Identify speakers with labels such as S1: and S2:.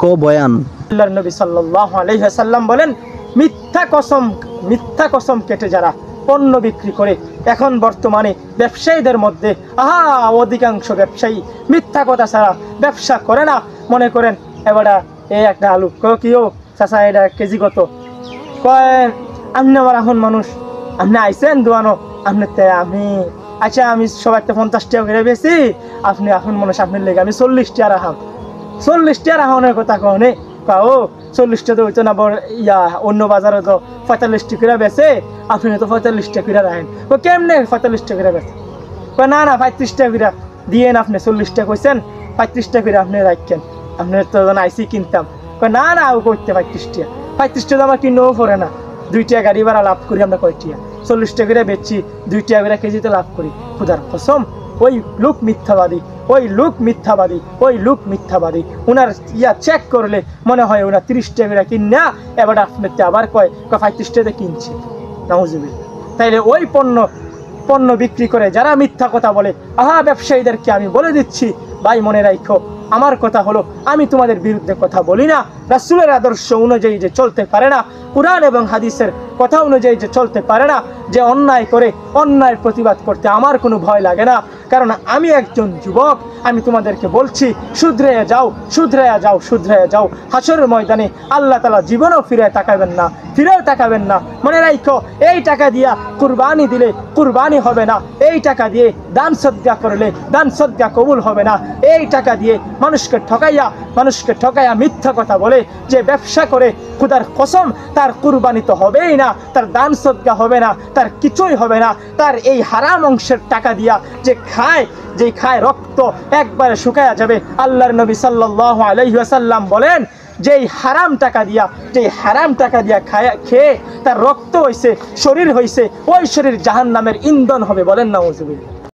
S1: কো বয়ান
S2: আল্লাহর নবী সাল্লাল্লাহু আলাইহি ওয়াসাল্লাম বলেন, মিথ্যা কসম কেটে যারা পণ্য বিক্রি করে, এখন বর্তমানে ব্যবসায়ীদের মধ্যে অধিকাংশ ব্যবসায়ী মিথ্যা কথা ছাড়া ব্যবসা করে না। মনে করেন এবারে এই একটা আলু কিও চাচা এটা কেজি কত, কয় আপনি আমার এখন মানুষ, আপনি আইসেন দোয়ানো আমি আচ্ছা আমি সবাই 50 টাকা করে বেশি, আপনি এখন মানুষ আপনার লেগে আমি 40 টাকা রাখাম। 40 টাকা রাখানোর কথা কনে ও 40 টাকা তো হইতো না, অন্য বাজারে তো 45 টাকা করে বেছে, আপনি তো 45 টাকা করে রাখেন। ও কেমনে 45 টাকা করে বেছে? না 35 টাকা করে দিয়ে আপনি 40 টাকা কইছেন, 35 টাকা করে আপনি রাখেন, আপনার তো আইসি কিনতাম। না ও করতে 35 টাকা, 35 টাকা আমার কিনেও পড়ে না, 2 টাকা গাড়ি ভাড়া লাভ করি আমরা কয় টাকা, 40 টাকা করে বেচছি, 2 টাকা করে কেজিতে লাভ করি। খুদার কসম ওই লোক মিথ্যাবাদী, ওনার চেক করলে মনে হয় ওনার 30 টাকা করে কিনা এবার আপনার আবার কয় 35 টাকা কিনছি। নাউজুবিল্লাহ। তাইলে ওই পণ্য বিক্রি করে যারা মিথ্যা কথা বলে, ব্যবসায়ীদেরকে আমি বলে দিচ্ছি, ভাই মনে রাখো, আমার কথা হলো আমি তোমাদের বিরুদ্ধে কথা বলি না, রাসূলের আদর্শ অনুযায়ী যে চলতে পারে না, কুরআন এবং হাদিসের কথা অনুযায়ী যে চলতে পারে না, যে অন্যায় করে অন্যায়ের প্রতিবাদ করতে আমার কোনো ভয় লাগে না। কারণ আমি একজন যুবক, আমি তোমাদেরকে বলছি শুধরে যাও। হাসরের ময়দানে আল্লাহ তাআলা জীবনও ফিরেও তাকাবেন না। মনে রাখো, এই টাকা দিয়া কুরবানি দিলে কুরবানি হবে না, এই টাকা দিয়ে দান সদকা করলে দান সদকা কবুল হবে না, এই টাকা দিয়ে মানুষকে ঠকাইয়া মিথ্যা কথা বলে যে ব্যবসা করে, খুদার কসম তার কুরবানি তো হবেই না, তার দান সদকা হবে না, তার কিছুই হবে না। তার এই হারাম অংশের টাকা দিয়া যে খায় রক্ত একবারে শুকায়া যাবে। আল্লাহর নবী সাল্লাল্লাহু আলাইহি ওয়াসাল্লাম বলেন, যেই হারাম টাকা দিয়া খেয়ে তার রক্ত হইছে, শরীর হইছে, ওই শরীর জাহান্নামের ইন্ধন হবে। বলেন নাউজুবিল্লাহ।